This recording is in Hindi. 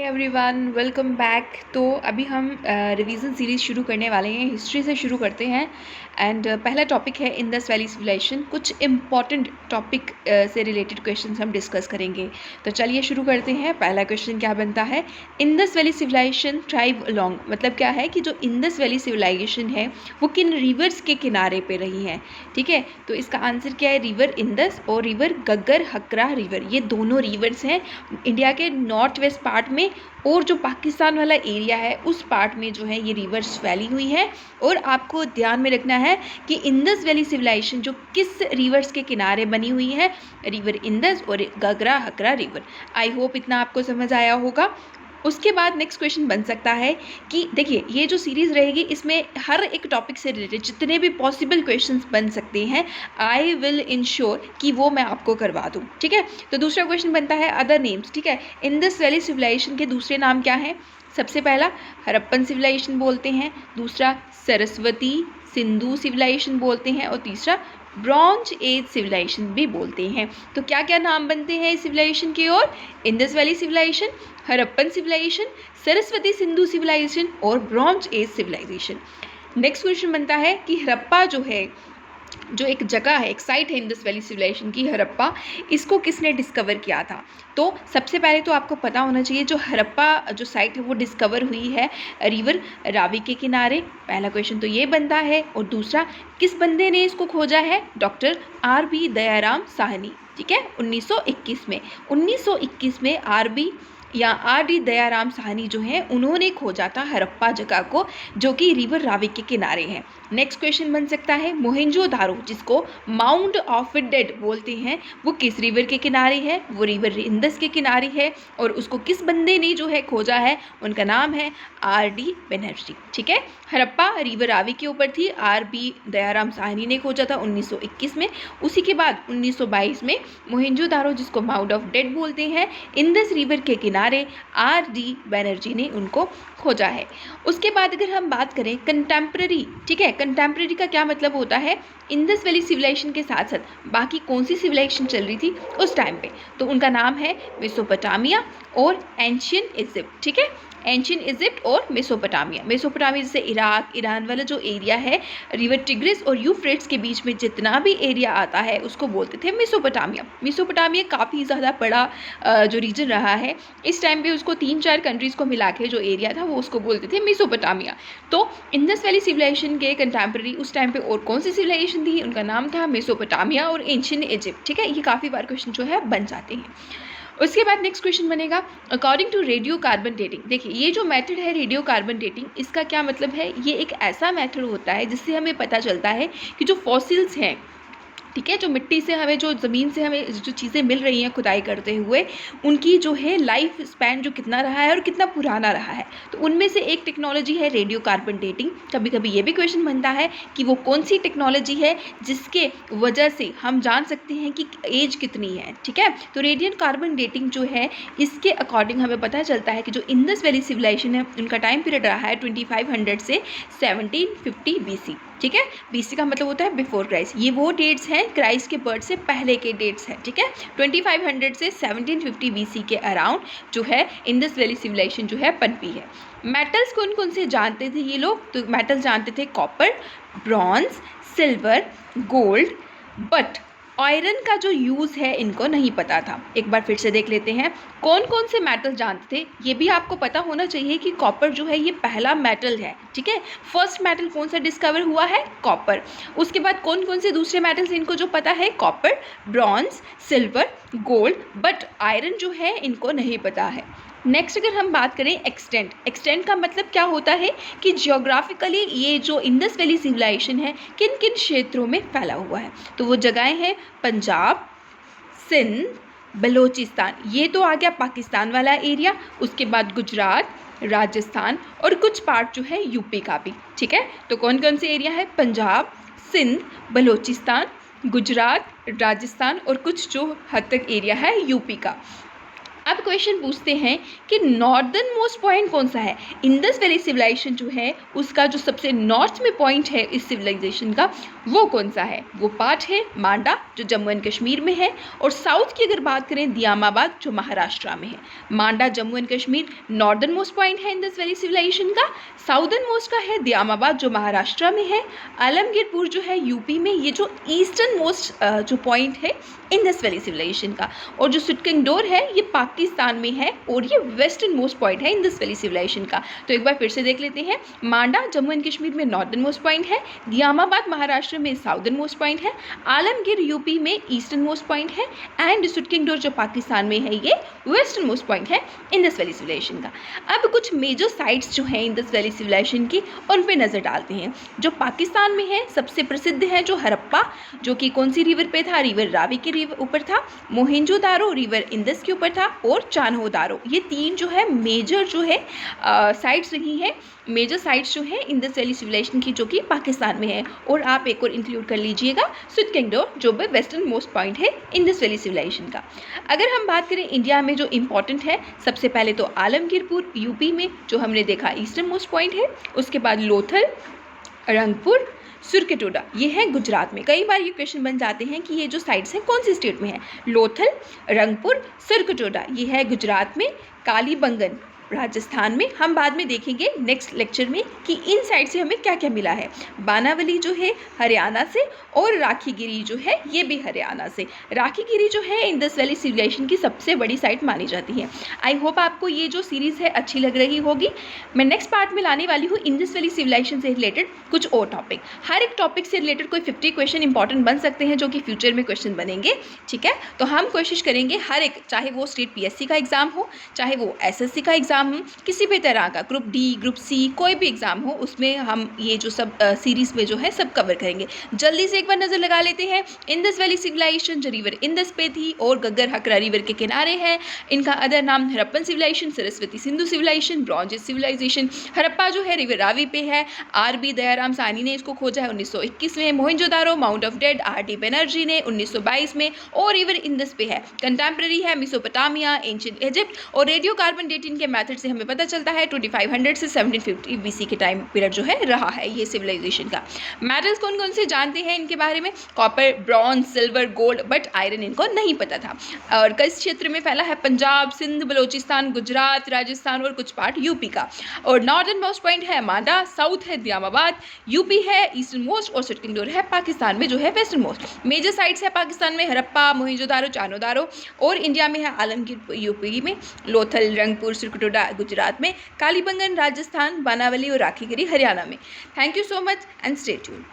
Everyone, welcome back. तो अभी हम रिवीजन सीरीज़ शुरू करने वाले हैं। हिस्ट्री से शुरू करते हैं एंड पहला टॉपिक है इंडस वैली सिविलाइजेशन। कुछ इम्पॉर्टेंट टॉपिक से रिलेटेड क्वेश्चंस हम डिस्कस करेंगे। तो चलिए शुरू करते हैं। पहला क्वेश्चन क्या बनता है, Indus valley civilization thrive along, मतलब क्या है कि जो इंडस वैली सिविलाइजेशन है वो किन रिवर्स के किनारे पे रही है। ठीक है, तो इसका आंसर क्या है, रिवर इंडस और रिवर गग्गर हकरा रिवर। ये दोनों रिवर्स हैं इंडिया के नॉर्थ वेस्ट पार्ट में, और जो पाकिस्तान वाला एरिया है उस पार्ट में जो है ये रिवर्स फैली हुई है। और आपको ध्यान में रखना है कि इंडस वैली सिविलाइजेशन जो किस रिवर्स के किनारे बनी हुई है, रिवर इंडस और गगरा हकरा रिवर। आई होप इतना आपको समझ आया होगा। उसके बाद नेक्स्ट क्वेश्चन बन सकता है कि देखिए ये जो सीरीज़ रहेगी इसमें हर एक टॉपिक से रिलेटेड जितने भी पॉसिबल क्वेश्चंस बन सकते हैं आई विल इंश्योर कि वो मैं आपको करवा दूँ। ठीक है, तो दूसरा क्वेश्चन बनता है अदर नेम्स। ठीक है, इंडस वैली सिविलाइजेशन के दूसरे नाम क्या हैं। सबसे पहला हड़प्पन सिविलाइजेशन बोलते हैं, दूसरा सरस्वती सिंधु सिविलाइजेशन बोलते हैं, और तीसरा ब्रॉन्ज एज सिविलाइजेशन भी बोलते हैं। तो क्या क्या नाम बनते हैं इस सिविलाइजेशन के, और Indus valley civilization, Harappan civilization, Saraswati Sindhu civilization और bronze age civilization. Next question बनता है कि हड़प्पा जो है, जो एक जगह है, एक साइट है इंडस वैली सिविलाइजेशन की, हड़प्पा, इसको किसने डिस्कवर किया था। तो सबसे पहले तो आपको पता होना चाहिए जो हड़प्पा जो साइट है वो डिस्कवर हुई है रिवर रावी के किनारे। पहला क्वेश्चन तो ये बनता है। और दूसरा, किस बंदे ने इसको खोजा है, डॉक्टर R.B. दयाराम साहनी। ठीक है, 1921 में R.B. या R.D. दयाराम साहनी जो है उन्होंने खोजा था हड़प्पा जगह को, जो कि रिवर रावी के किनारे है। नेक्स्ट क्वेश्चन बन सकता है मोहेंजोदारो, जिसको माउंट ऑफ डेड बोलते हैं, वो किस रिवर के किनारे है, वो रिवर इंडस के किनारे है। और उसको किस बंदे ने जो है खोजा है, उनका नाम है R.D. बनर्जी। ठीक है, हड़प्पा रिवर रावी के ऊपर थी, R.B. दयाराम साहनी ने खोजा था 1921 में। उसी के बाद 1922 में मोहेंजोदारो, जिसको माउंट ऑफ डेड बोलते हैं, इंडस रिवर के किनारे R.D. बनर्जी ने उनको खोजा है। उसके बाद अगर हम बात करें कंटेम्प्रेरी, ठीक है, कंटेम्प्रेरी का क्या मतलब होता है, इंडस वैली सिविलाइजेशन के साथ साथ बाकी कौन सी सिविलाइजेशन चल रही थी उस टाइम पे, तो उनका नाम है मेसोपोटामिया और एंशियन इजिप्ट। ठीक है, एंशियन इजिप्ट और मेसोपोटामिया। मेसोपोटामिया जैसे इराक, ईरान वाला जो एरिया है, रिवर टिग्रिस और यूफ्रेट्स के बीच में जितना भी एरिया आता है उसको बोलते थे मेसोपोटामिया। मेसोपोटामिया काफ़ी ज़्यादा बड़ा जो रीजन रहा है। इस टाइम पे उसको 3-4 कंट्रीज़ को मिला के जो एरिया था वो उसको बोलते थे मेसोपोटामिया। तो इंडस वैली सिविलाइजेशन के कंटेम्प्रेरी उस टाइम पे और कौन सी सिविलाइजेशन थी, उनका नाम था मेसोपोटामिया और एंशियन इजिप्ट। ठीक है, ये काफ़ी बार क्वेश्चन जो है बन जाते हैं। उसके बाद नेक्स्ट क्वेश्चन बनेगा according to radio carbon dating. देखिए ये जो मेथड है रेडियो कार्बन डेटिंग, इसका क्या मतलब है, ये एक ऐसा मेथड होता है जिससे हमें पता चलता है कि जो फॉसिल्स हैं, ठीक है, जो मिट्टी से हमें, जो ज़मीन से हमें जो चीज़ें मिल रही हैं खुदाई करते हुए, उनकी जो है लाइफ स्पैन जो कितना रहा है और कितना पुराना रहा है। तो उनमें से एक टेक्नोलॉजी है रेडियो कार्बन डेटिंग। कभी कभी ये भी क्वेश्चन बनता है कि वो कौन सी टेक्नोलॉजी है जिसके वजह से हम जान सकते हैं कि एज कितनी है। ठीक है, तो रेडियो कार्बन डेटिंग जो है इसके अकॉर्डिंग हमें पता चलता है कि जो इंडस वैली सिविलाइजेशन है उनका टाइम पीरियड रहा है 2500 से 1750 BC। ठीक है, BC का मतलब होता है बिफोर क्राइस्ट। ये वो डेट्स हैं क्राइस्ट के बर्थ से पहले के डेट्स हैं। ठीक है, 2500 से 1750 BC के अराउंड जो है इंडस वैली सिविलाइजेशन जो है पनपी है। मेटल्स कौन कौन से जानते थे ये लोग, तो मेटल्स जानते थे copper, bronze, silver, gold, but iron का जो यूज़ है इनको नहीं पता था। एक बार फिर से देख लेते हैं कौन कौन से मेटल जानते थे। ये भी आपको पता होना चाहिए कि कॉपर जो है ये पहला मेटल है। ठीक है, फर्स्ट मेटल कौन सा डिस्कवर हुआ है, कॉपर। उसके बाद कौन कौन से दूसरे मेटल्स इनको जो पता है, copper, bronze, silver, gold, but iron जो है इनको नहीं पता है। नेक्स्ट अगर हम बात करें एक्सटेंट, एक्सटेंट का मतलब क्या होता है कि जियोग्राफिकली ये जो इंडस वैली सिविलाइजेशन है किन किन क्षेत्रों में फैला हुआ है, तो वो जगहें हैं पंजाब, सिंध, बलूचिस्तान, ये तो आ गया पाकिस्तान वाला एरिया। उसके बाद गुजरात, राजस्थान और कुछ पार्ट जो है यूपी का भी। ठीक है, तो कौन कौन से एरिया है, पंजाब, सिंध, बलूचिस्तान, गुजरात, राजस्थान और कुछ जो हद तक एरिया है यूपी का। अब क्वेश्चन पूछते हैं कि नॉर्दर्न मोस्ट पॉइंट कौन सा है। इंडस वैली सिविलाइजेशन जो है उसका जो सबसे नॉर्थ में पॉइंट है इस सिविलाइजेशन का वो कौन सा है। वो पार्ट है मांडा जो जम्मू एंड कश्मीर में है, और साउथ की अगर बात करें दियामाबाद जो महाराष्ट्र में है। Manda Jammu and Kashmir northern most point है इंडस वैली सिविलाइजेशन का। साउदर्न मोस्ट का है दियामाबाद जो महाराष्ट्र में है। आलमगीरपुर जो है यूपी में, ये जो ईस्टर्न मोस्ट जो पॉइंट है इंडस वैली सिविलाइजेशन का। और जो सुटकंगडोर है ये पाकिस्तान में है और ये वेस्टर्न मोस्ट पॉइंट है इंडस वैली सिविलाइजेशन का। तो एक बार फिर से देख लेते हैं। मांडा जम्मू एंड कश्मीर में नॉर्दर्न मोस्ट पॉइंट है, दियामाबाद महाराष्ट्र में साउदर्न मोस्ट पॉइंट है, आलमगीर यूपी में ईस्टर्न मोस्ट पॉइंट है, एंड सुटकंगडोर जो पाकिस्तान में है ये वेस्टर्न मोस्ट पॉइंट है इंडस वैली सिविलाइजेशन का। अब कुछ मेजर साइट्स जो हैं इंडस वैली सिविलाइजेशन की उन पर नज़र डालते हैं। जो पाकिस्तान में है सबसे प्रसिद्ध है जो हड़प्पा, जो कि कौन सी रिवर पे था, रिवर रावी के रिवर ऊपर था, मोहेंजोदारो रिवर इंडस के ऊपर था, और चान्होदारो। ये तीन जो है मेजर जो है साइट्स रही हैं, मेजर साइट्स जो है इंडस वैली सिविलाइजेशन की, जो कि पाकिस्तान में है। और आप एक और इंक्लूड कर लीजिएगा सुटकंगडोर जो भी वेस्टर्न मोस्ट पॉइंट है इंडस वैली सिविलाइजेशन का। अगर हम बात करें इंडिया में जो इंपॉर्टेंट है, सबसे पहले तो आलमगीरपुर यूपी में जो हमने देखा ईस्टर्न मोस्ट पॉइंट है, उसके बाद लोथल, रंगपुर, सुरकेटोडा ये है गुजरात में। कई बार ये क्वेश्चन बन जाते हैं कि ये जो साइट्स हैं कौन सी स्टेट में है। लोथल, रंगपुर, सुरकेटोडा ये है गुजरात में, कालीबंगन राजस्थान में। हम बाद में देखेंगे नेक्स्ट लेक्चर में कि इन साइड से हमें क्या क्या मिला है। बानावली जो है हरियाणा से, और राखीगिरी जो है ये भी हरियाणा से। राखीगिरी जो है इंडस वैली सिविलाइजेशन की सबसे बड़ी साइट मानी जाती है। आई होप आपको ये जो सीरीज़ है अच्छी लग रही होगी। मैं नेक्स्ट पार्ट में लाने वाली हूँ इंडस वैली सिविलाइजेशन से रिलेटेड कुछ और टॉपिक। हर एक टॉपिक से रिलेटेड कोई 50 क्वेश्चन इंपॉर्टेंट बन सकते हैं जो कि फ्यूचर में क्वेश्चन बनेंगे, ठीक है। तो हम कोशिश करेंगे हर एक, चाहे वो स्टेट PSC का एग्जाम हो, चाहे वो SSC का एग्जाम हो, किसी भी तरह का ग्रुप D, ग्रुप C कोई भी एग्जाम हो, उसमें हम ये जो सब सीरीज में जो है सब कवर करेंगे। जल्दी से एक बार नजर लगा लेते हैं। इंडस वैली सिविलाइजेशन जो रिवर इंडस पे थी और गग्गर हकरा रिवर के किनारे है। इनका अदर नाम Harappan civilization, Saraswati Sindhu civilization, bronze civilization. Harappa जो है रिवर रावी पे है। RB दयाराम साहनी ने इसको खोजा है 1921 में। Mohenjodaro mount of dead RD Banerjee ने 1922 में, और रिवर इंडस पे है। कंटेम्प्रेरी है मेसोपोटामिया, एंशिएंट इजिप्ट, और रेडियो कार्बन डेटिंग के मेथड से हमें पता चलता है 2500 से 1750 BC के टाइम पीरियड जो है रहा है ये सिविलाइजेशन का। मेटल्स कौन कौन से जानते हैं इनके बारे में, copper, bronze, silver, gold, but iron इनको नहीं पता था। और किस क्षेत्र में फैला है, पंजाब, सिंध, बलोचिस्तान, गुजरात, राजस्थान और कुछ पार्ट यूपी का। और नॉर्दर्न मोस्ट पॉइंट है मांडा, साउथ है दियामाबाद, यूपी है ईस्टर्न मोस्ट, और सुटकंगडोर है पाकिस्तान में जो है वेस्टर्न मोस्ट। मेजर साइट्स है पाकिस्तान में हड़प्पा, मोहनजोदारो, चान्होदारो, और इंडिया में है आलमगीर यूपी में, लोथल, रंगपुर, सुरकेटोडा गुजरात में, कालीबंगन राजस्थान, बानावली और राखीगिरी हरियाणा में। Thank you so much and stay tuned.